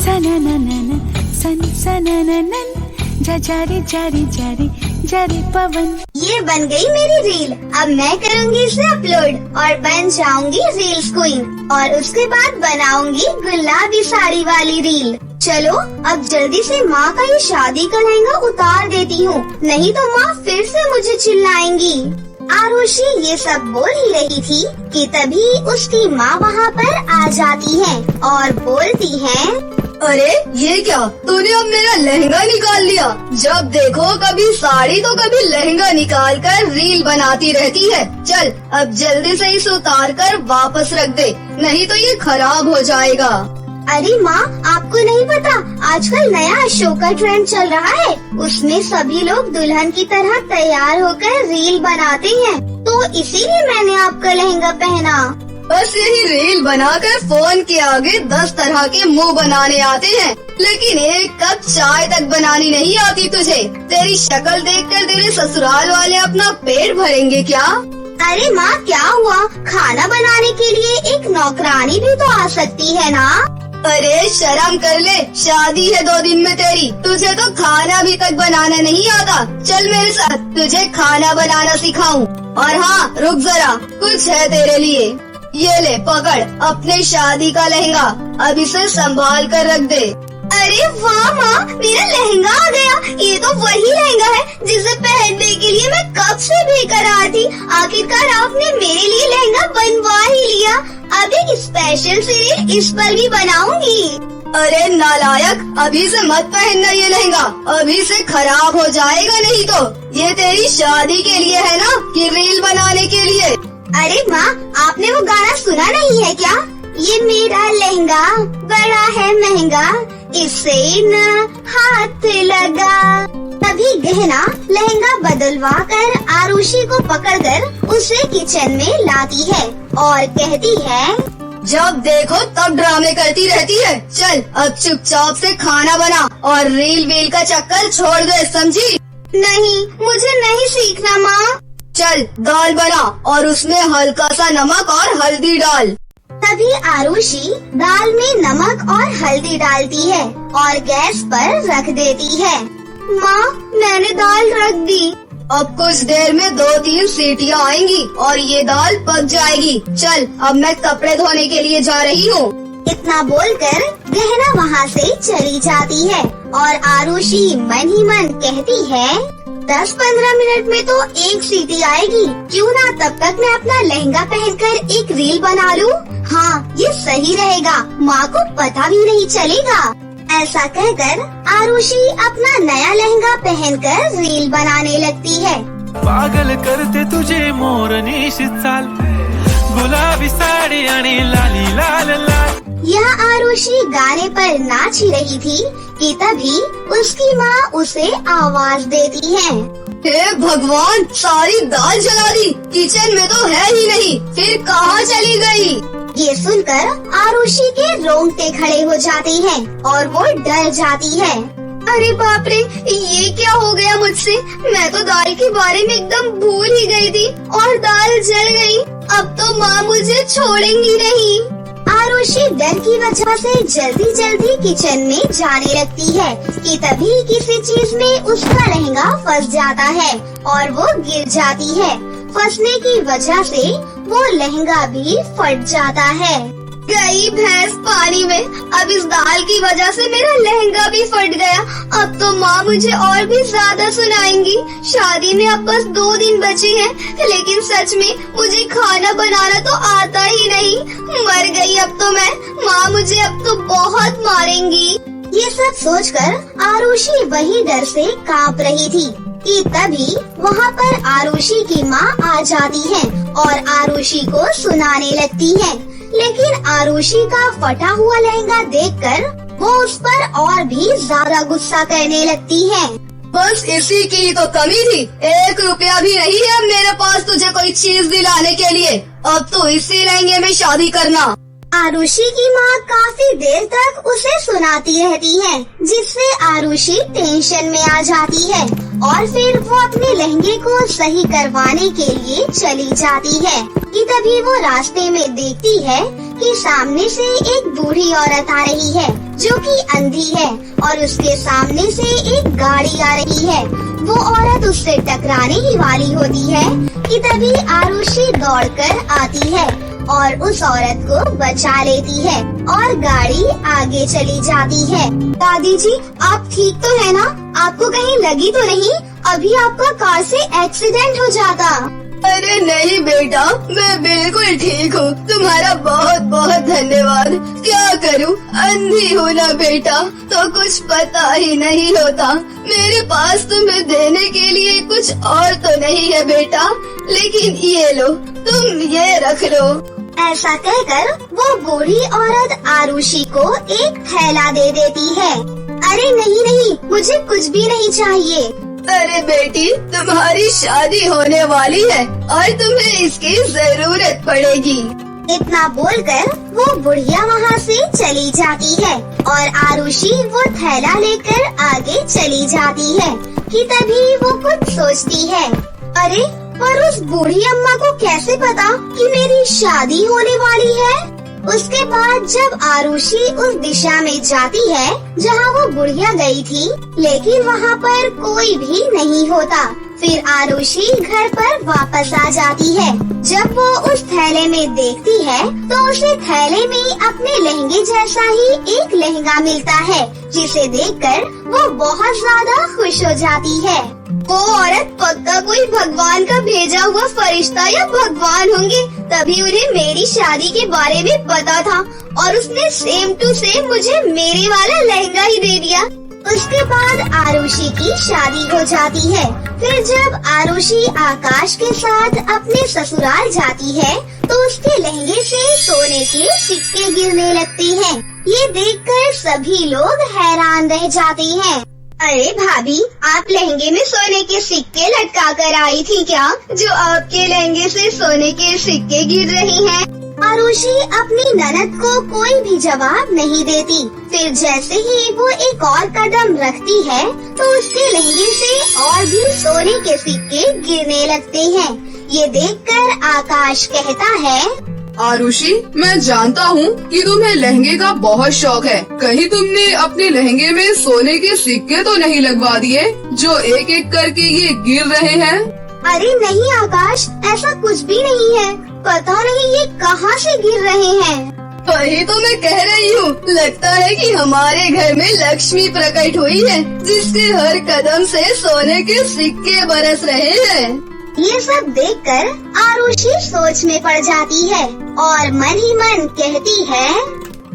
सनननन सन सनननन जारे जारे जारे जारे पवन। ये बन गई मेरी रील। अब मैं करूँगी इसे अपलोड और बन जाऊंगी रील्स क्वीन। और उसके बाद बनाऊंगी गुलाबी साड़ी वाली रील। चलो अब जल्दी से माँ का ये शादी का लहंगा उतार देती हूँ, नहीं तो माँ फिर से मुझे चिल्लाएंगी। आरुषि ये सब बोल ही रही थी कि तभी उसकी माँ वहाँ पर आ जाती है और बोलती है, अरे ये क्या, तूने अब मेरा लहंगा निकाल लिया। जब देखो कभी साड़ी तो कभी लहंगा निकाल कर रील बनाती रहती है। चल अब जल्दी से इसे उतार कर वापस रख दे, नहीं तो ये खराब हो जाएगा। अरे माँ आपको नहीं पता, आजकल नया अशोक का ट्रेंड चल रहा है। उसमें सभी लोग दुल्हन की तरह तैयार होकर रील बनाते हैं, तो इसीलिए मैंने आपका लहंगा पहना। बस यही रील बनाकर फोन के आगे 10 तरह के मुंह बनाने आते हैं, लेकिन एक कप चाय तक बनानी नहीं आती तुझे। तेरी शक्ल देखकर तेरे ससुराल वाले अपना पेट भरेंगे क्या? अरे माँ क्या हुआ, खाना बनाने के लिए एक नौकरानी भी तो आ सकती है ना। अरे शर्म कर ले, शादी है 2 दिन में तेरी, तुझे तो खाना भी तक बनाना नहीं आता। चल मेरे साथ, तुझे खाना बनाना सिखाऊं। और हाँ रुक जरा, कुछ है तेरे लिए। ये ले पकड़ अपने शादी का लहंगा, अब इसे संभाल कर रख दे। अरे वाह माँ, मेरा लहंगा आ गया। ये तो वही लहंगा है जिसे पहनने के लिए मैं कब से बेकर आ थी। आखिरकार आपने मेरे लिए लहंगा बनवा ही लिया। अब एक स्पेशल सीरियल इस पर भी बनाऊंगी। अरे नालायक, अभी से मत पहनना ये लहंगा, अभी से खराब हो जाएगा। नहीं तो ये तेरी शादी के लिए है ना कि रील बनाने के लिए? अरे माँ आपने वो गाना सुना नहीं है क्या? ये मेरा लहंगा बड़ा है महंगा, इससे न हाथ लगा। तभी गहना लहंगा बदलवा कर आरुषि को पकड़कर उसे किचन में लाती है और कहती है, जब देखो तब ड्रामे करती रहती है। चल अब चुपचाप से खाना बना और रील वील का चक्कर छोड़ दे, समझी? नहीं मुझे नहीं सीखना माँ। चल दाल बना और उसमें हल्का सा नमक और हल्दी डाल। तभी आरुषि दाल में नमक और हल्दी डालती है और गैस पर रख देती है। माँ मैंने दाल रख दी। अब कुछ देर में 2-3 सीटियाँ आएंगी और ये दाल पक जाएगी। चल अब मैं कपड़े धोने के लिए जा रही हूँ। इतना बोलकर गहना वहाँ से चली जाती है और आरुषि मन ही मन कहती है, 10-15 मिनट में तो एक सीटी आएगी, क्यों ना तब तक मैं अपना लहंगा पहनकर एक रील बना लूं। हाँ ये सही रहेगा, माँ को पता भी नहीं चलेगा। ऐसा कहकर आरुषि अपना नया लहंगा पहनकर रील बनाने लगती है। पागल करते तुझे मोरनी चाल, गुलाबी साड़ी आणि लाली लाल लाल। यह आरुषि गाने पर नाच ही रही थी कि तभी उसकी माँ उसे आवाज देती है, हे भगवान, सारी दाल जला दी, किचन में तो है ही नहीं, फिर कहाँ चली गई? ये सुनकर आरुषि के रोंगटे खड़े हो जाते हैं और वो डर जाती है। अरे बाप रे, ये क्या हो गया मुझसे? मैं तो दाल के बारे में एकदम भूल ही गई थी और दाल जल गई। अब तो माँ मुझे छोड़ेंगी नहीं। आरुषि डर की वजह से जल्दी जल्दी किचन में जाने लगती है कि तभी किसी चीज में उसका लहंगा फंस जाता है और वो गिर जाती है। फंसने की वजह से वो लहंगा भी फट जाता है। गई भैंस पानी में, अब इस दाल की वजह से मेरा लहंगा भी फट गया। अब तो माँ मुझे और भी ज्यादा सुनाएंगी। शादी में अब बस 2 दिन बचे हैं, लेकिन सच में मुझे खाना बनाना तो आता ही नहीं। मर गई अब तो मैं, माँ मुझे अब तो बहुत मारेंगी। ये सब सोचकर आरुषि वही डर से कांप रही थी कि तभी वहाँ पर आरुषि की माँ आ जाती है और आरुषि को सुनाने लगती है। लेकिन आरुषि का फटा हुआ लहंगा देखकर वो उस पर और भी ज्यादा गुस्सा करने लगती है। बस इसी की तो कमी थी, 1 रुपया भी नहीं है मेरे पास तुझे कोई चीज दिलाने के लिए। अब तो इसी लहंगे में शादी करना। आरुषि की माँ काफी देर तक उसे सुनाती रहती है, जिससे आरुषि टेंशन में आ जाती है और फिर वो अपने लहंगे को सही करवाने के लिए चली जाती है कि तभी वो रास्ते में देखती है कि सामने से एक बूढ़ी औरत आ रही है जो कि अंधी है और उसके सामने से एक गाड़ी आ रही है। वो औरत उससे टकराने ही वाली होती है कि तभी आरुषि दौड़कर आती है और उस औरत को बचा लेती है और गाड़ी आगे चली जाती है। दादी जी, आप ठीक तो है ना? आपको कहीं लगी तो नहीं? अभी आपका कार से एक्सीडेंट हो जाता। अरे नहीं बेटा, मैं बिल्कुल ठीक हूँ। तुम्हारा बहुत बहुत धन्यवाद। क्या करूँ, अंधी हूँ ना बेटा, तो कुछ पता ही नहीं होता। मेरे पास तुम्हें देने के लिए कुछ और तो नहीं है बेटा, लेकिन ये लो, तुम ये रख लो। ऐसा कहकर वो बूढ़ी औरत आरुषि को एक थैला दे देती है। अरे नहीं नहीं, मुझे कुछ भी नहीं चाहिए। अरे बेटी, तुम्हारी शादी होने वाली है और तुम्हें इसकी जरूरत पड़ेगी। इतना बोलकर वो बुढ़िया वहाँ से चली जाती है और आरुषि वो थैला लेकर आगे चली जाती है कि तभी वो कुछ सोचती है। अरे पर उस बूढ़ी अम्मा को कैसे पता कि मेरी शादी होने वाली है? उसके बाद जब आरुषि उस दिशा में जाती है जहाँ वो बुढ़िया गई थी, लेकिन वहाँ पर कोई भी नहीं होता। फिर आरुषि घर पर वापस आ जाती है। जब वो उस थैले में देखती है तो उसे थैले में अपने लहंगे जैसा ही एक लहंगा मिलता है, जिसे देखकर वो बहुत ज्यादा खुश हो जाती है। वो औरत पक्का कोई भगवान का भेजा हुआ फरिश्ता या भगवान होंगे, तभी उन्हें मेरी शादी के बारे में पता था और उसने सेम टू सेम मुझे मेरे वाला लहंगा ही दे दिया। उसके बाद आरुषि की शादी हो जाती है। फिर जब आरुषि आकाश के साथ अपने ससुराल जाती है तो उसके लहंगे से सोने के सिक्के गिरने लगते हैं। ये देखकर सभी लोग हैरान रह जाते हैं। अरे भाभी, आप लहंगे में सोने के सिक्के लटका कर आई थी क्या, जो आपके लहंगे से सोने के सिक्के गिर रही हैं? आरुषि अपनी ननद को कोई भी जवाब नहीं देती। फिर जैसे ही वो एक और कदम रखती है तो उसके लहंगे से और भी सोने के सिक्के गिरने लगते हैं। ये देखकर आकाश कहता है, आरुषि, मैं जानता हूँ कि तुम्हें लहंगे का बहुत शौक है। कहीं तुमने अपने लहंगे में सोने के सिक्के तो नहीं लगवा दिए जो एक एक करके ये गिर रहे हैं? अरे नहीं आकाश, ऐसा कुछ भी नहीं है। पता नहीं ये कहाँ से गिर रहे हैं। वही तो मैं कह रही हूँ, लगता है कि हमारे घर में लक्ष्मी प्रकट हुई है, जिसके हर कदम से सोने के सिक्के बरस रहे हैं। ये सब देखकर आरुषि सोच में पड़ जाती है और मन ही मन कहती है,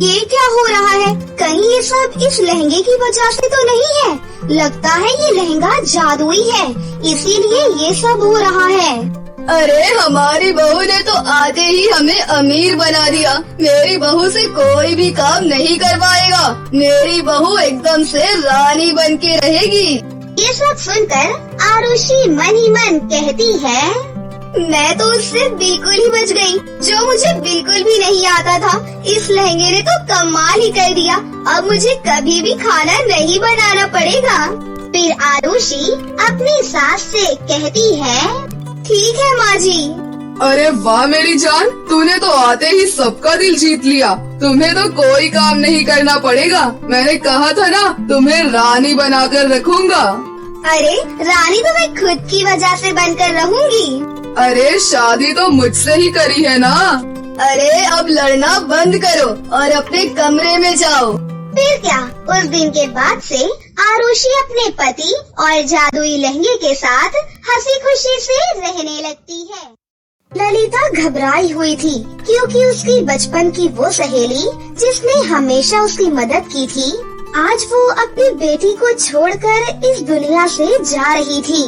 ये क्या हो रहा है? कहीं ये सब इस लहंगे की वजह से तो नहीं है? लगता है ये लहंगा जादुई है, इसीलिए ये सब हो रहा है। अरे हमारी बहू ने तो आते ही हमें अमीर बना दिया। मेरी बहू से कोई भी काम नहीं करवाएगा। मेरी बहू एकदम से रानी बन के रहेगी। ये सब सुनकर आरुषि मन ही मन कहती है, मैं तो उससे बिल्कुल ही बच गई, जो मुझे बिल्कुल भी नहीं आता था। इस लहंगे ने तो कमाल ही कर दिया। अब मुझे कभी भी खाना नहीं बनाना पड़ेगा। फिर आरुषि अपनी सास से कहती है, ठीक है माँ जी। अरे वाह मेरी जान, तूने तो आते ही सबका दिल जीत लिया। तुम्हें तो कोई काम नहीं करना पड़ेगा। मैंने कहा था ना, तुम्हें रानी बनाकर रखूंगा। अरे रानी तो मैं खुद की वजह से बनकर रहूंगी। अरे शादी तो मुझसे ही करी है ना। अरे अब लड़ना बंद करो और अपने कमरे में जाओ। फिर क्या, उस दिन के बाद से आरुषि अपने पति और जादुई लहंगे के साथ हंसी खुशी से रहने लगती है। ललिता घबराई हुई थी क्योंकि उसकी बचपन की वो सहेली जिसने हमेशा उसकी मदद की थी, आज वो अपनी बेटी को छोड़कर इस दुनिया से जा रही थी।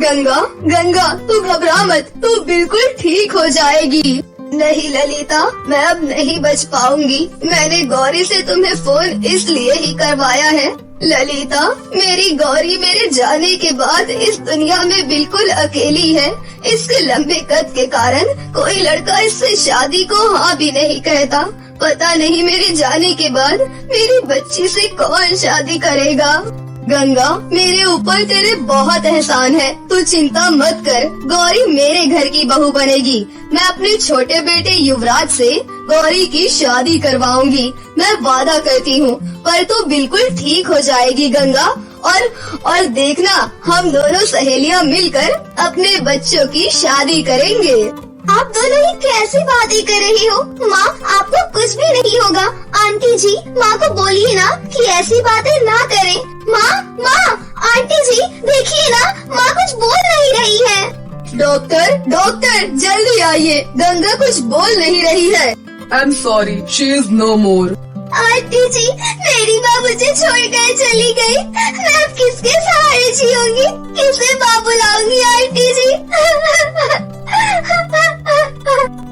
गंगा, गंगा, तू घबरा मत, तू बिल्कुल ठीक हो जाएगी। नहीं ललिता, मैं अब नहीं बच पाऊंगी। मैंने गौरी से तुम्हें फोन इसलिए ही करवाया है। ललिता, मेरी गौरी मेरे जाने के बाद इस दुनिया में बिल्कुल अकेली है। इसके लंबे कद के कारण कोई लड़का इससे शादी को हाँ भी नहीं कहता। पता नहीं मेरे जाने के बाद मेरी बच्ची से कौन शादी करेगा। गंगा, मेरे ऊपर तेरे बहुत एहसान है। तू चिंता मत कर, गौरी मेरे घर की बहू बनेगी। मैं अपने छोटे बेटे युवराज से गौरी की शादी करवाऊंगी। मैं वादा करती हूँ, पर तू बिल्कुल ठीक हो जाएगी गंगा। और देखना, हम दोनों सहेलियाँ मिलकर अपने बच्चों की शादी करेंगे। आप दोनों ही कैसी बातें कर रही हो? माँ, आपको कुछ भी नहीं होगा। आंटी जी, माँ को बोलिए ना कि ऐसी बातें ना करें। माँ, आंटी जी देखिए ना, माँ कुछ बोल नहीं रही है। डॉक्टर जल्दी आइए, गंगा कुछ बोल नहीं रही है। I'm sorry, she is no more. Aunty ji, मेरी माँ मुझे छोड़कर चली गई। मैं अब किसके सहारे जीऊंगी? किसे माँ बुलाऊंगी आंटी जी?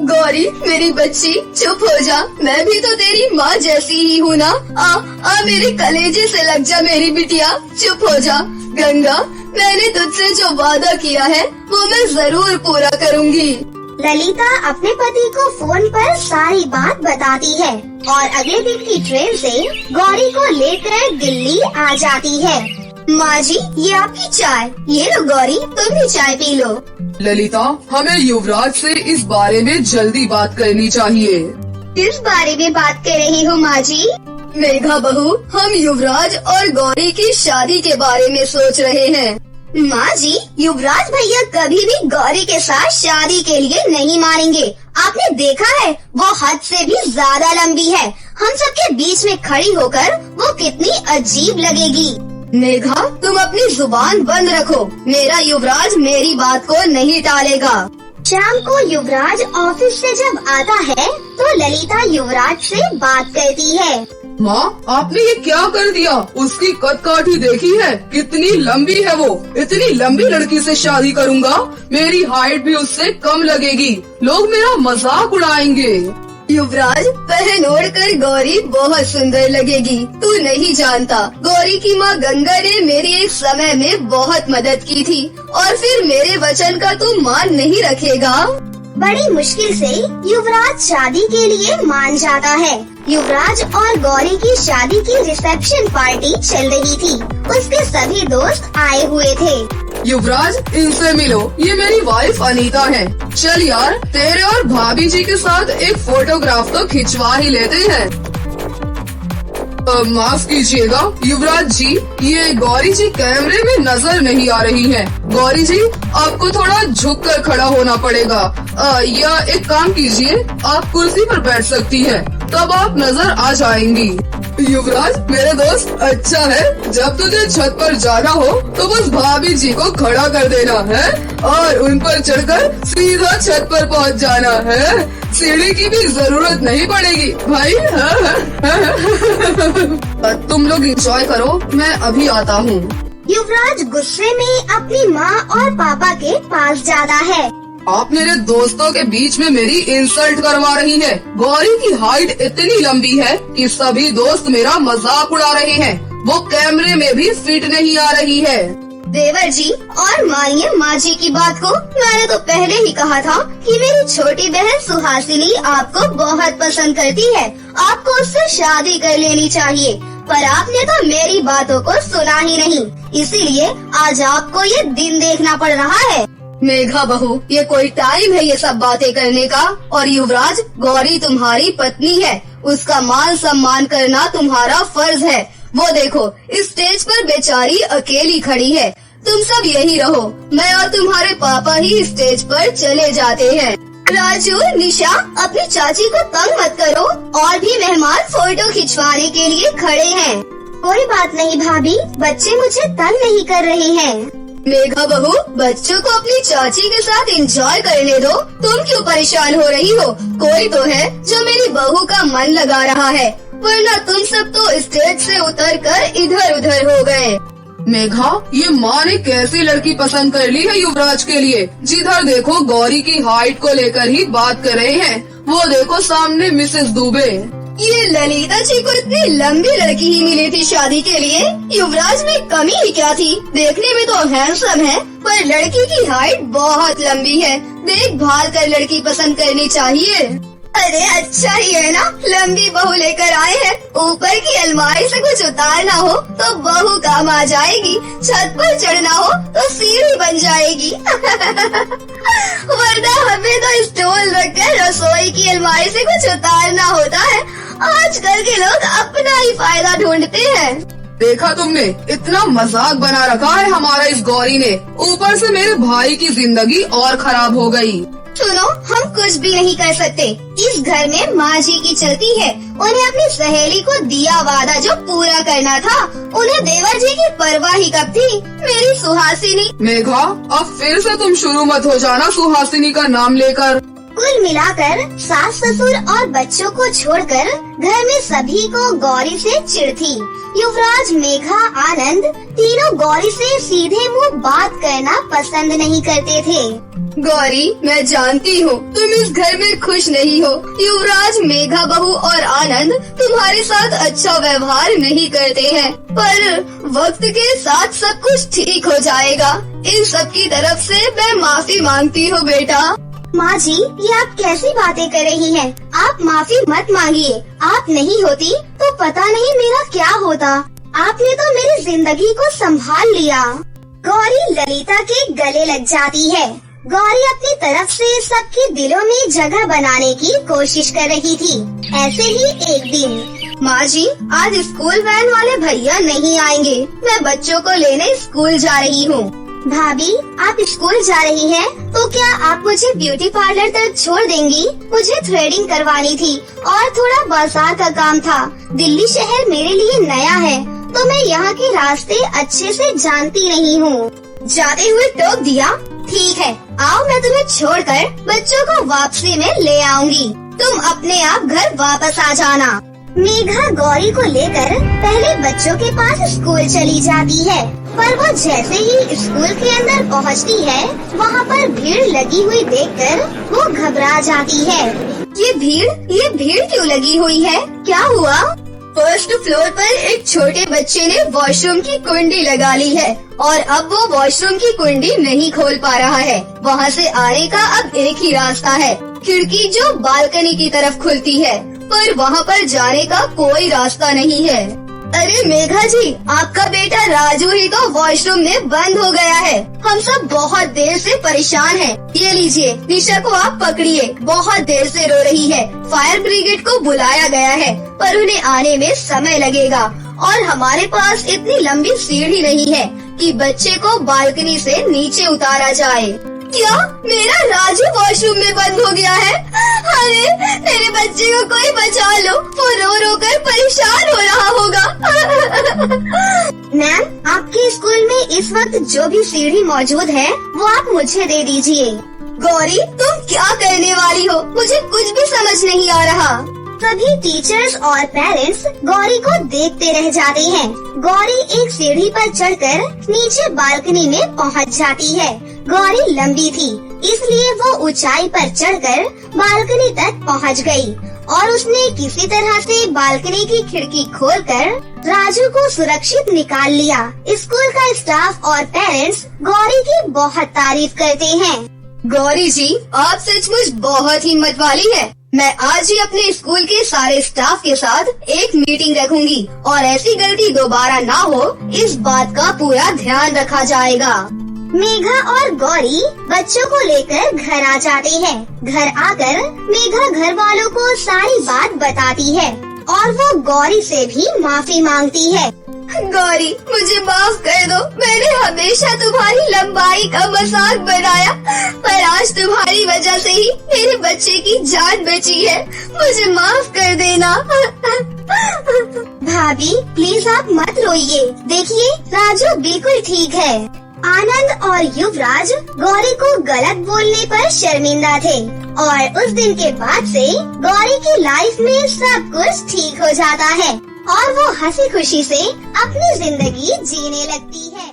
गौरी, मेरी बच्ची, चुप हो जा। मैं भी तो तेरी माँ जैसी ही हूँ ना। आ मेरे कलेजे से लग जा मेरी बिटिया, चुप हो जा। गंगा, मैंने तुझसे जो वादा किया है वो मैं जरूर पूरा करूँगी। ललिता अपने पति को फोन पर सारी बात बताती है और अगले दिन की ट्रेन से गौरी को लेकर दिल्ली आ जाती है। माँ जी, ये आपकी चाय। ये लो गौरी, तुम भी चाय पी लो। ललिता, हमें युवराज से इस बारे में जल्दी बात करनी चाहिए। किस बारे में बात कर रही हो माँ जी? मेघा बहू, हम युवराज और गौरी की शादी के बारे में सोच रहे हैं। माँ जी, युवराज भैया कभी भी गौरी के साथ शादी के लिए नहीं मानेंगे। आपने देखा है, वो हद से भी ज्यादा लंबी है। हम सबके बीच में खड़ी होकर वो कितनी अजीब लगेगी। मेघा, तुम अपनी जुबान बंद रखो। मेरा युवराज मेरी बात को नहीं टालेगा। शाम को युवराज ऑफिस से जब आता है तो ललिता युवराज से बात करती है। माँ, आपने ये क्या कर दिया? उसकी कद काठी देखी है? कितनी लंबी है वो। इतनी लंबी लड़की से शादी करूँगा, मेरी हाइट भी उससे कम लगेगी। लोग मेरा मजाक उड़ाएंगे। युवराज, पहन ओढ़ कर गौरी बहुत सुंदर लगेगी। तू नहीं जानता, गौरी की माँ गंगा ने मेरी एक समय में बहुत मदद की थी, और फिर मेरे वचन का तू मान नहीं रखेगा? बड़ी मुश्किल से युवराज शादी के लिए मान जाता है। युवराज और गौरी की शादी की रिसेप्शन पार्टी चल रही थी। उसके सभी दोस्त आए हुए थे। युवराज, इनसे मिलो, ये मेरी वाइफ अनीता है। चल यार, तेरे और भाभी जी के साथ एक फोटोग्राफ तो खिंचवा ही लेते हैं। माफ कीजिएगा युवराज जी, ये गौरी जी कैमरे में नजर नहीं आ रही हैं। गौरी जी, आपको थोड़ा झुक कर खड़ा होना पड़ेगा। या एक काम कीजिए, आप कुर्सी पर बैठ सकती हैं, तब आप नजर आ जाएंगी। युवराज, मेरे दोस्त, अच्छा है, जब तुझे छत पर जाना हो तो बस भाभी जी को खड़ा कर देना है और उन पर चढ़कर सीधा छत पर पहुंच जाना है। सीढ़ी की भी जरूरत नहीं पड़ेगी भाई। तुम लोग एंजॉय करो, मैं अभी आता हूँ। युवराज गुस्से में अपनी माँ और पापा के पास जाता है। आप मेरे दोस्तों के बीच में मेरी इंसल्ट करवा रही हैं। गौरी की हाइट इतनी लंबी है कि सभी दोस्त मेरा मजाक उड़ा रहे हैं। वो कैमरे में भी फिट नहीं आ रही है। देवर जी, और मानिए माँ जी की बात को। मैंने तो पहले ही कहा था कि मेरी छोटी बहन सुहासिनी आपको बहुत पसंद करती है। आपको उससे शादी कर लेनी चाहिए, पर आपने तो मेरी बातों को सुना ही नहीं। इसीलिए आज आपको ये दिन देखना पड़ रहा है। मेघा बहू, ये कोई टाइम है ये सब बातें करने का? और युवराज, गौरी तुम्हारी पत्नी है, उसका मान सम्मान करना तुम्हारा फर्ज है। वो देखो, इस स्टेज पर बेचारी अकेली खड़ी है। तुम सब यही रहो, मैं और तुम्हारे पापा ही स्टेज पर चले जाते हैं। राजू, निशा, अपनी चाची को तंग मत करो। और भी मेहमान फोटो खिंचवाने के लिए खड़े हैं। कोई बात नहीं भाभी, बच्चे मुझे तंग नहीं कर रहे हैं। मेघा बहू, बच्चों को अपनी चाची के साथ एंजॉय करने दो। तुम क्यों परेशान हो रही हो? कोई तो है जो मेरी बहू का मन लगा रहा है, वरना तुम सब तो स्टेज से उतरकर इधर उधर हो गए। मेघा, ये माँ ने कैसी लड़की पसंद कर ली है युवराज के लिए? जिधर देखो गौरी की हाइट को लेकर ही बात कर रहे हैं। वो देखो सामने मिसेस दुबे। ये ललिता जी को इतनी लंबी लड़की ही मिली थी शादी के लिए। युवराज में कमी ही क्या थी? देखने में तो हैंडसम है, पर लड़की की हाइट बहुत लंबी है। देखभाल कर लड़की पसंद करनी चाहिए। अरे अच्छा ही है ना, लंबी बहू लेकर आए हैं। ऊपर की अलमारी से कुछ उतारना हो तो बहू काम आ जाएगी, छत पर चढ़ना हो तो सीढ़ी बन जाएगी। वरना हमें तो स्टूल रखकर रसोई की अलमारी से कुछ उतारना होता है। आजकल के लोग अपना ही फायदा ढूंढते हैं। देखा तुमने, इतना मजाक बना रखा है हमारा इस गौरी ने। ऊपर से मेरे भाई की जिंदगी और खराब हो गई। सुनो, हम कुछ भी नहीं कर सकते। इस घर में माँ जी की चलती है। उन्हें अपनी सहेली को दिया वादा जो पूरा करना था, उन्हें देवर जी की परवाह ही कब थी। मेरी सुहासिनी। मेघा, अब फिर से तुम शुरू मत हो जाना सुहासिनी का नाम लेकर। कुल मिलाकर सास ससुर और बच्चों को छोड़कर घर में सभी को गौरी से चिढ़ थी। युवराज, मेघा, आनंद तीनों गौरी से सीधे मुंह बात करना पसंद नहीं करते थे। गौरी, मैं जानती हूँ तुम इस घर में खुश नहीं हो। युवराज, मेघा बहू और आनंद तुम्हारे साथ अच्छा व्यवहार नहीं करते हैं, पर वक्त के साथ सब कुछ ठीक हो जाएगा। इन सब की तरफ से मैं माफी मांगती हूँ बेटा। माँ जी, ये आप कैसी बातें कर रही हैं? आप माफी मत मांगिए। आप नहीं होती तो पता नहीं मेरा क्या होता। आपने तो मेरी जिंदगी को संभाल लिया। गौरी ललिता के गले लग जाती है। गौरी अपनी तरफ से सबके दिलों में जगह बनाने की कोशिश कर रही थी। ऐसे ही एक दिन, माँ जी, आज स्कूल वैन वाले भैया नहीं आएंगे। मैं बच्चों को लेने स्कूल जा रही हूँ। भाभी, आप स्कूल जा रही हैं, तो क्या आप मुझे ब्यूटी पार्लर तक छोड़ देंगी? मुझे थ्रेडिंग करवानी थी और थोड़ा बाजार का काम था। दिल्ली शहर मेरे लिए नया है, तो मैं यहाँ के रास्ते अच्छे से जानती नहीं हूँ। जाते हुए टोक दिया। ठीक है, आओ मैं तुम्हें छोड़कर बच्चों को वापसी में ले आऊंगी। तुम अपने आप घर वापस आ जाना। मेघा गौरी को लेकर पहले बच्चों के पास स्कूल चली जाती है, पर वो जैसे ही स्कूल के अंदर पहुंचती है, वहाँ पर भीड़ लगी हुई देखकर वो घबरा जाती है। ये भीड़ क्यों लगी हुई है? क्या हुआ? फर्स्ट फ्लोर पर एक छोटे बच्चे ने वॉशरूम की कुंडी लगा ली है और अब वो वॉशरूम की कुंडी नहीं खोल पा रहा है। वहाँ से आने का अब एक ही रास्ता है, खिड़की जो बालकनी की तरफ खुलती है, पर वहाँ पर जाने का कोई रास्ता नहीं है। अरे मेघा जी, आपका बेटा राजू ही तो वॉशरूम में बंद हो गया है। हम सब बहुत देर से परेशान हैं। ये लीजिए, निशा को आप पकड़िए, बहुत देर से रो रही है। फायर ब्रिगेड को बुलाया गया है, पर उन्हें आने में समय लगेगा और हमारे पास इतनी लंबी सीढ़ी नहीं है कि बच्चे को बालकनी से नीचे उतारा जाए। क्या मेरा राजू वॉशरूम में बंद हो गया है? अरे मेरे बच्चे को कोई बचा लो, वो रो रो कर परेशान हो रहा होगा। मैम, आपके स्कूल में इस वक्त जो भी सीढ़ी मौजूद है वो आप मुझे दे दीजिए। गौरी, तुम क्या करने वाली हो? मुझे कुछ भी समझ नहीं आ रहा। सभी टीचर्स और पेरेंट्स गौरी को देखते रह जाते हैं। गौरी एक सीढ़ी पर चढ़कर नीचे बालकनी में पहुंच जाती है। गौरी लंबी थी, इसलिए वो ऊंचाई पर चढ़कर बालकनी तक पहुंच गई और उसने किसी तरह से बालकनी की खिड़की खोलकर राजू को सुरक्षित निकाल लिया। स्कूल का स्टाफ और पेरेंट्स गौरी की बहुत तारीफ करते हैं। गौरी जी, आप सचमुच बहुत हिम्मत वाली है। मैं आज ही अपने स्कूल के सारे स्टाफ के साथ एक मीटिंग रखूंगी और ऐसी गलती दोबारा ना हो, इस बात का पूरा ध्यान रखा जाएगा। मेघा और गौरी बच्चों को लेकर घर आ जाते हैं। घर आकर मेघा घर वालों को सारी बात बताती है और वो गौरी से भी माफी मांगती है। गौरी, मुझे माफ कर दो। मैंने हमेशा तुम्हारी लंबाई का मजाक बनाया, पर आज तुम्हारी वजह से ही मेरे बच्चे की जान बची है। मुझे माफ कर देना। भाभी, प्लीज आप मत रोइए। देखिए, राजू बिल्कुल ठीक है। आनंद और युवराज गौरी को गलत बोलने पर शर्मिंदा थे और उस दिन के बाद से गौरी की लाइफ में सब कुछ ठीक हो जाता है और वो हंसी खुशी से अपनी जिंदगी जीने लगती है।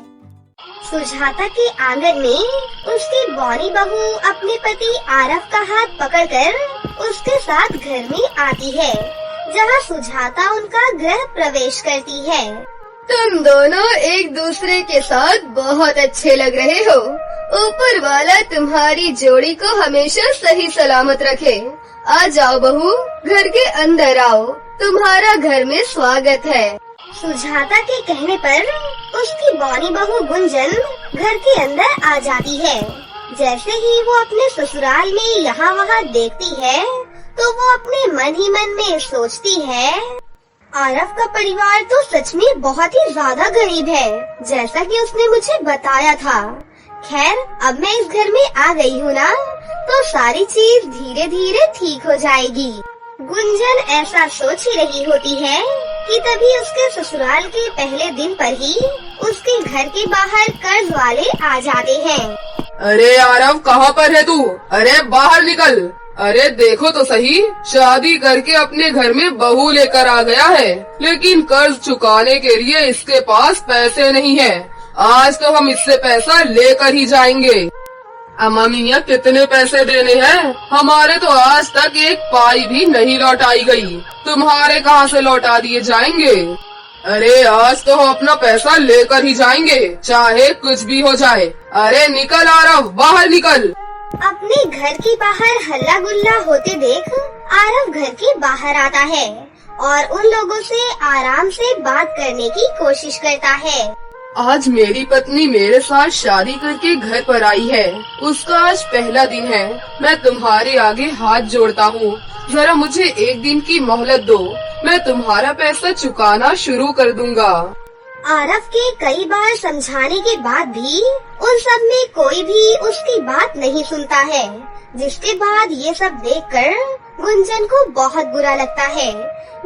सुजाता के आंगन में उसकी बौनी बहू अपने पति आरव का हाथ पकड़कर उसके साथ घर में आती है, जहाँ सुजाता उनका गृह प्रवेश करती है। तुम दोनों एक दूसरे के साथ बहुत अच्छे लग रहे हो। ऊपर वाला तुम्हारी जोड़ी को हमेशा सही सलामत रखे। आ जाओ बहू, घर के अंदर आओ, तुम्हारा घर में स्वागत है। सुजाता के कहने पर उसकी बौनी बहू गुंजन घर के अंदर आ जाती है। जैसे ही वो अपने ससुराल में यहाँ वहाँ देखती है तो वो अपने मन ही मन में सोचती है, आरव का परिवार तो सच में बहुत ही ज्यादा गरीब है, जैसा कि उसने मुझे बताया था। खैर, अब मैं इस घर में आ गई हूँ ना, तो सारी चीज धीरे धीरे ठीक हो जाएगी। गुंजन ऐसा सोच ही रही होती है कि तभी उसके ससुराल के पहले दिन पर ही उसके घर के बाहर कर्ज वाले आ जाते हैं। अरे आरव, कहाँ पर है तू? अरे बाहर निकल। अरे देखो तो सही, शादी करके अपने घर में बहू लेकर आ गया है, लेकिन कर्ज चुकाने के लिए इसके पास पैसे नहीं है। आज तो हम इससे पैसा लेकर ही जाएंगे। अम्मा मियाँ, कितने पैसे देने हैं? हमारे तो आज तक एक पाई भी नहीं लौटाई गई, तुम्हारे कहाँ से लौटा दिए जाएंगे? अरे आज तो हम अपना पैसा लेकर ही जाएंगे, चाहे कुछ भी हो जाए। अरे निकल आरव, बाहर निकल। अपने घर के बाहर हल्ला गुल्ला होते देख आरव घर के बाहर आता है और उन लोगों से आराम से बात करने की कोशिश करता है। आज मेरी पत्नी मेरे साथ शादी करके घर पर आई है, उसका आज पहला दिन है। मैं तुम्हारे आगे हाथ जोड़ता हूँ, जरा मुझे एक दिन की मोहलत दो, मैं तुम्हारा पैसा चुकाना शुरू कर दूंगा। आरव के कई बार समझाने के बाद भी उन सब में कोई भी उसकी बात नहीं सुनता है, जिसके बाद ये सब देखकर गुंजन को बहुत बुरा लगता है।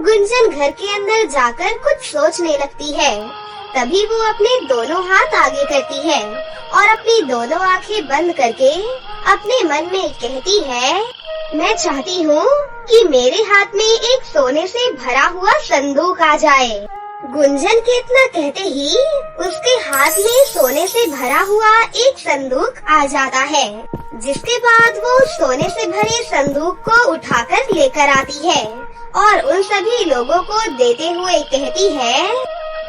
गुंजन घर के अंदर जाकर कुछ सोचने लगती है। तभी वो अपने दोनों हाथ आगे करती है और अपनी दोनों आंखें बंद करके अपने मन में कहती है, मैं चाहती हूँ कि मेरे हाथ में एक सोने से भरा हुआ संदूक आ जाए। गुंजन के इतना कहते ही उसके हाथ में सोने से भरा हुआ एक संदूक आ जाता है, जिसके बाद वो सोने से भरे संदूक को उठाकर लेकर आती है और उन सभी लोगों को देते हुए कहती है,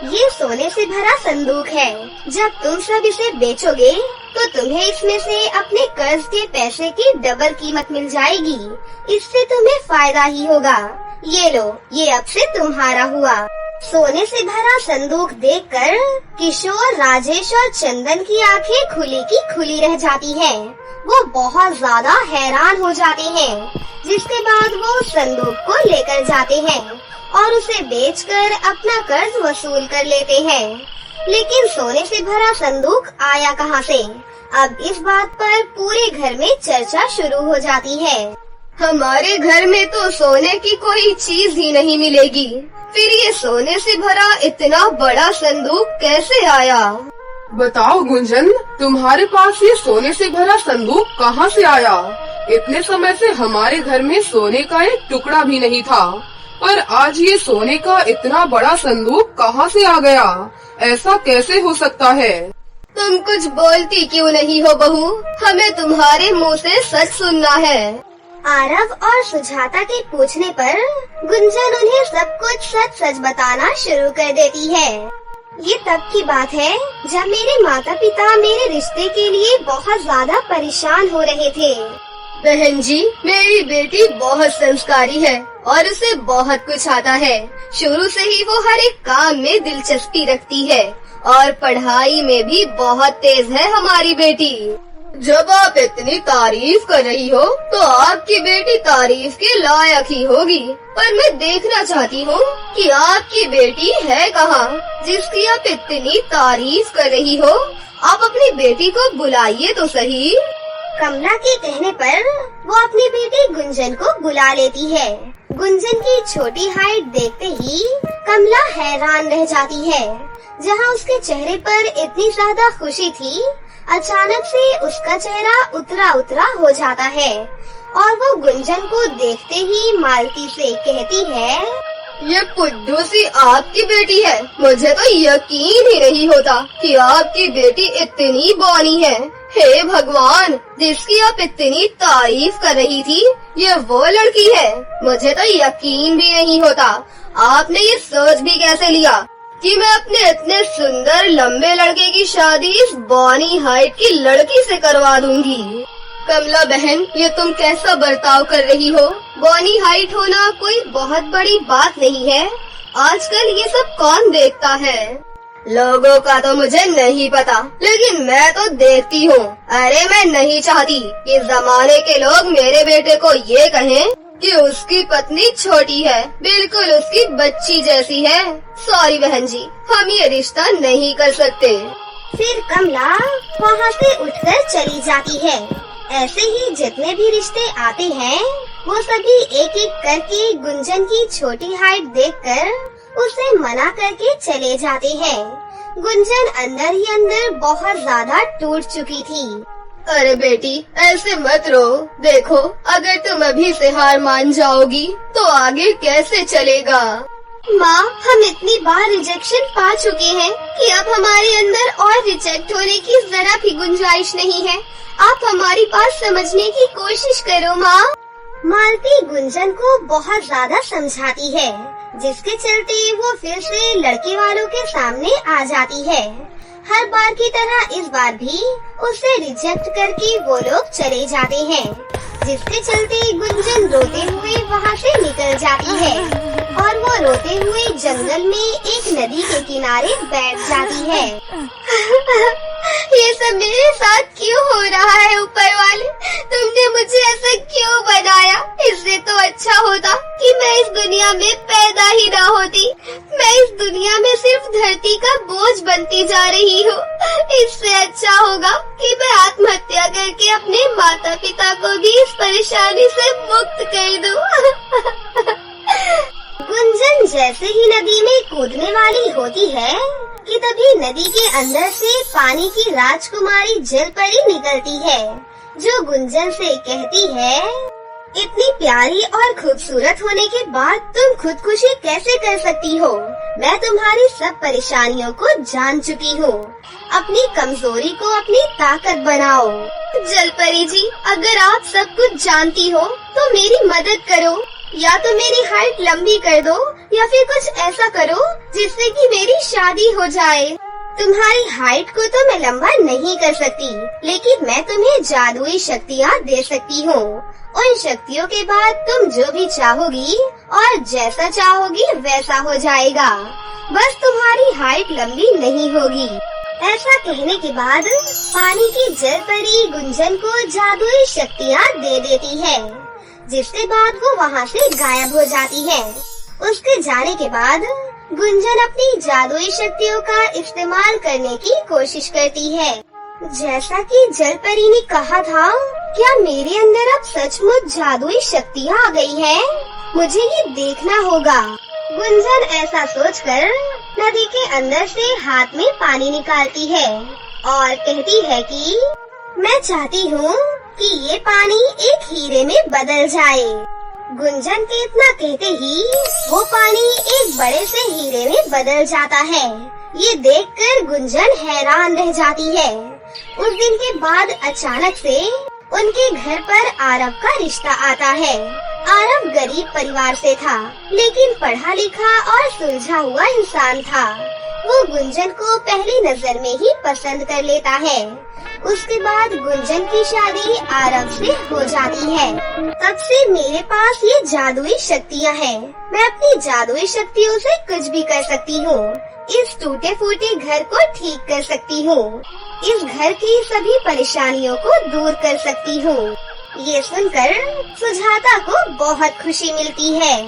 ये सोने से भरा संदूक है, जब तुम सब इसे बेचोगे तो तुम्हें इसमें से अपने कर्ज के पैसे की डबल कीमत मिल जाएगी। इससे तुम्हें फायदा ही होगा। ये लो, ये अब से तुम्हारा हुआ। सोने से भरा संदूक देखकर किशोर, राजेश और चंदन की आंखें खुली की खुली रह जाती हैं। वो बहुत ज्यादा हैरान हो जाते हैं, जिसके बाद वो उस संदूक को लेकर जाते हैं और उसे बेचकर अपना कर्ज वसूल कर लेते हैं। लेकिन सोने से भरा संदूक आया कहाँ से? अब इस बात पर पूरे घर में चर्चा शुरू हो जाती है। हमारे घर में तो सोने की कोई चीज ही नहीं मिलेगी, फिर ये सोने से भरा इतना बड़ा संदूक कैसे आया? बताओ गुंजन, तुम्हारे पास ये सोने से भरा संदूक कहाँ से आया? इतने समय से हमारे घर में सोने का एक टुकड़ा भी नहीं था, पर आज ये सोने का इतना बड़ा संदूक कहाँ से आ गया? ऐसा कैसे हो सकता है? तुम कुछ बोलती क्यों नहीं हो बहू? हमें तुम्हारे मुँह से सच सुनना है। आरव और सुजाता के पूछने पर गुंजन उन्हें सब कुछ सच सच बताना शुरू कर देती है। ये तब की बात है जब मेरे माता पिता मेरे रिश्ते के लिए बहुत ज्यादा परेशान हो रहे थे। बहन जी, मेरी बेटी बहुत संस्कारी है और उसे बहुत कुछ आता है। शुरू से ही वो हर एक काम में दिलचस्पी रखती है और पढ़ाई में भी बहुत तेज है हमारी बेटी। जब आप इतनी तारीफ कर रही हो तो आपकी बेटी तारीफ के लायक ही होगी, पर मैं देखना चाहती हूँ कि आपकी बेटी है कहाँ जिसकी आप इतनी तारीफ कर रही हो। आप अपनी बेटी को बुलाइए तो सही। कमला के कहने पर वो अपनी बेटी गुंजन को बुला लेती है। गुंजन की छोटी हाइट देखते ही कमला हैरान रह जाती है। जहाँ उसके चेहरे पर इतनी ज्यादा खुशी थी, अचानक से उसका चेहरा उतरा उतरा हो जाता है और वो गुंजन को देखते ही मालती से कहती है, ये पुड्डू सी आपकी बेटी है। मुझे तो यकीन ही नहीं होता कि आपकी बेटी इतनी बौनी है। हे भगवान, जिसकी आप इतनी तारीफ कर रही थी, ये वो लड़की है। मुझे तो यकीन भी नहीं होता। आपने ये सोच भी कैसे लिया? कि मैं अपने इतने सुंदर लंबे लड़के की शादी इस बॉनी हाइट की लड़की से करवा दूंगी। कमला बहन, ये तुम कैसा बर्ताव कर रही हो? बॉनी हाइट होना कोई बहुत बड़ी बात नहीं है। आजकल ये सब कौन देखता है? लोगों का तो मुझे नहीं पता, लेकिन मैं तो देखती हूँ। अरे मैं नहीं चाहती कि जमाने के लोग मेरे बेटे को ये कहें कि उसकी पत्नी छोटी है, बिल्कुल उसकी बच्ची जैसी है। सॉरी बहन जी, हम ये रिश्ता नहीं कर सकते। फिर कमला वहाँ से उठकर चली जाती है। ऐसे ही जितने भी रिश्ते आते हैं वो सभी एक एक करके गुंजन की छोटी हाइट देखकर उसे मना करके चले जाते हैं। गुंजन अंदर ही अंदर बहुत ज्यादा टूट चुकी थी। अरे बेटी, ऐसे मत रो। देखो, अगर तुम अभी से हार मान जाओगी तो आगे कैसे चलेगा? माँ, हम इतनी बार रिजेक्शन पा चुके हैं कि अब हमारे अंदर और रिजेक्ट होने की जरा भी गुंजाइश नहीं है। आप हमारी बात समझने की कोशिश करो माँ। मालती गुंजन को बहुत ज्यादा समझाती है, जिसके चलते वो फिर से लड़के वालों के सामने आ जाती है। हर बार की तरह इस बार भी उसे रिजेक्ट करके वो लोग चले जाते हैं, जिसके चलते गुंजन रोते हुए वहाँ से निकल जाती है और वो रोते हुए जंगल में एक नदी के किनारे बैठ जाती है। ये सब मेरे साथ क्यों हो रहा है? ऊपर वाले, तुमने मुझे ऐसा क्यों बनाया? इससे तो अच्छा होता कि मैं इस दुनिया में पैदा ही ना होती। मैं इस दुनिया में सिर्फ धरती का बोझ बनती जा रही हूँ। इससे अच्छा होगा कि मैं आत्महत्या करके अपने माता पिता को भी इस परेशानी से मुक्त कर दूँ। गुंजन जैसे ही नदी में कूदने वाली होती है कि तभी नदी के अंदर से पानी की राजकुमारी जलपरी निकलती है, जो गुंजन से कहती है, इतनी प्यारी और खूबसूरत होने के बाद तुम खुदकुशी कैसे कर सकती हो? मैं तुम्हारी सब परेशानियों को जान चुकी हूँ। अपनी कमजोरी को अपनी ताकत बनाओ। जलपरी जी, अगर आप सब कुछ जानती हो तो मेरी मदद करो। या तो मेरी हाइट लंबी कर दो या फिर कुछ ऐसा करो जिससे कि मेरी शादी हो जाए। तुम्हारी हाइट को तो मैं लंबा नहीं कर सकती, लेकिन मैं तुम्हें जादुई शक्तियाँ दे सकती हूँ। उन शक्तियों के बाद तुम जो भी चाहोगी और जैसा चाहोगी वैसा हो जाएगा। बस तुम्हारी हाइट लंबी नहीं होगी। ऐसा कहने के बाद पानी की जलपरी गुंजन को जादुई शक्तियाँ दे देती है, जिसके बाद वो वहाँ से गायब हो जाती है। उसके जाने के बाद गुंजन अपनी जादुई शक्तियों का इस्तेमाल करने की कोशिश करती है। जैसा कि जलपरी ने कहा था, क्या मेरे अंदर अब सचमुच जादुई शक्तियाँ आ गई हैं? मुझे ये देखना होगा। गुंजन ऐसा सोचकर नदी के अंदर से हाथ में पानी निकालती है और कहती है कि मैं चाहती हूँ कि ये पानी एक हीरे में बदल जाए। गुंजन के इतना कहते ही वो पानी एक बड़े से हीरे में बदल जाता है। ये देखकर गुंजन हैरान रह जाती है। उस दिन के बाद अचानक से उनके घर पर आरव का रिश्ता आता है। आरव गरीब परिवार से था, लेकिन पढ़ा लिखा और सुलझा हुआ इंसान था। वो गुंजन को पहली नजर में ही पसंद कर लेता है। उसके बाद गुंजन की शादी आरव से हो जाती है। तब से मेरे पास ये जादुई शक्तियाँ हैं। मैं अपनी जादुई शक्तियों से कुछ भी कर सकती हूँ। इस टूटे फूटे घर को ठीक कर सकती हूँ। इस घर की सभी परेशानियों को दूर कर सकती हूँ। ये सुनकर सुजाता को बहुत खुशी मिलती है।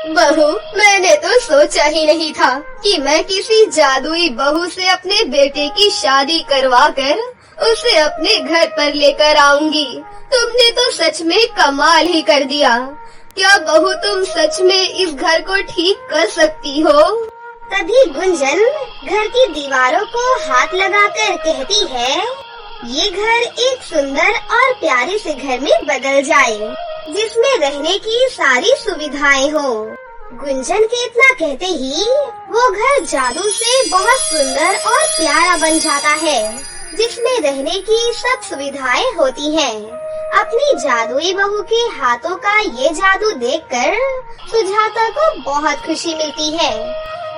बहू, मैंने तो सोचा ही नहीं था कि मैं किसी जादुई बहू से अपने बेटे की शादी करवा कर उसे अपने घर पर लेकर आऊंगी। तुमने तो सच में कमाल ही कर दिया। क्या बहू, तुम सच में इस घर को ठीक कर सकती हो? तभी गुंजन घर की दीवारों को हाथ लगाकर कहती है, ये घर एक सुंदर और प्यारे से घर में बदल जाए, जिसमें रहने की सारी सुविधाएं हो। गुंजन के इतना कहते ही वो घर जादू से बहुत सुंदर और प्यारा बन जाता है, जिसमें रहने की सब सुविधाएं होती हैं। अपनी जादुई बहू के हाथों का ये जादू देखकर सुजाता को बहुत खुशी मिलती है।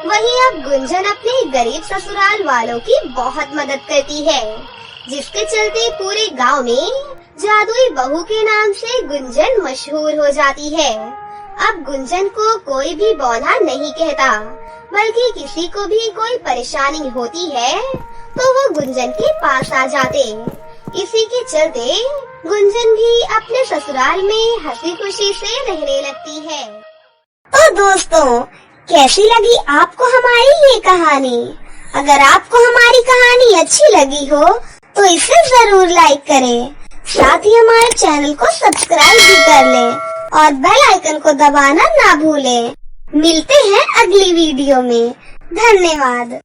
वहीं अब गुंजन अपने गरीब ससुराल वालों की बहुत मदद करती है, जिसके चलते पूरे गांव में जादुई बहू के नाम से गुंजन मशहूर हो जाती है। अब गुंजन को कोई भी बौना नहीं कहता, बल्कि किसी को भी कोई परेशानी होती है तो वो गुंजन के पास आ जाते। इसी के चलते गुंजन भी अपने ससुराल में हंसी खुशी से रहने लगती है। तो दोस्तों, कैसी लगी आपको हमारी ये कहानी? अगर आपको हमारी कहानी अच्छी लगी हो तो इसे जरूर लाइक करें, साथ ही हमारे चैनल को सब्सक्राइब भी कर लें और बेल आइकन को दबाना ना भूलें। मिलते हैं अगली वीडियो में। धन्यवाद।